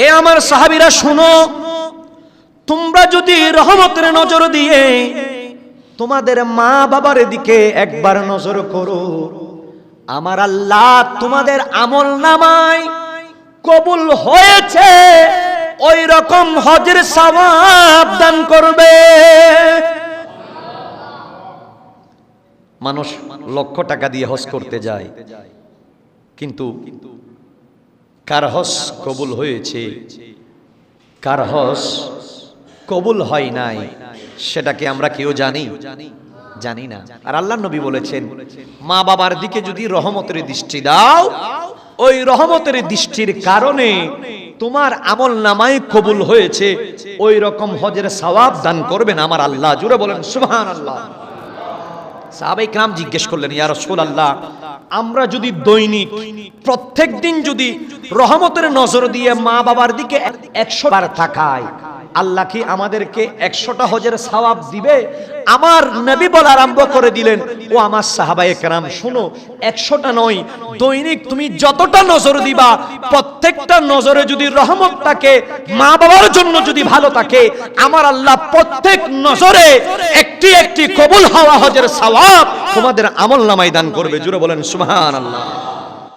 এ আমার সাহাবীরা শুনো, তোমরা যদি রহমতের নজর দিয়ে তোমাদের মা বাবার দিকে একবার নজর করো, আমার আল্লাহ তোমাদের আমল নামায় কবুল হয়েছে ওই রকম হজের সওয়াব দান করবে। মানুষ লক্ষ টাকা দিয়ে হজ করতে যায়, কিন্তু কার হজ কবুল হয়েছে, কার হজ কবুল হয় নাই, সেটাকে আমরা কেউ জানি না। আর আল্লাহর নবী বলেছেন, মা বাবার দিকে যদি রহমতের দৃষ্টি দাও, ওই রহমতের দৃষ্টির কারণে তোমার আমল নামায় কবুল হয়েছে ওই রকম হজের সওয়াব দান করবেন আমার আল্লাহ। জুড়ে বলেন সুবহানাল্লাহ। সাহাবায়ে কেরাম জিজ্ঞেস করলেন, ইয়া রাসূলুল্লাহ, আমরা যদি দৈনিক প্রত্যেক দিন যদি রহমতের নজর দিয়ে মা বাবার দিকে 100 বার তাকাই, আল্লাহ কি আমাদেরকে 100টা হজের সওয়াব দিবে? আমার নবী বলা আরম্ভ করে দিলেন, ও আমার সাহাবায়ে কেরাম শুনো, 100টা নয়, দৈনিক তুমি যতটা নজর দিবা, প্রত্যেকটা নজরে যদি রহমত থাকে, মা বাবার জন্য যদি ভালো থাকে, আমার আল্লাহ প্রত্যেক নজরে একটি একটি কবুল হওয়া হজের সওয়াব তোমাদের আমল নামায় দান করবে। জুড়ে বলেন সুবহানাল্লাহ।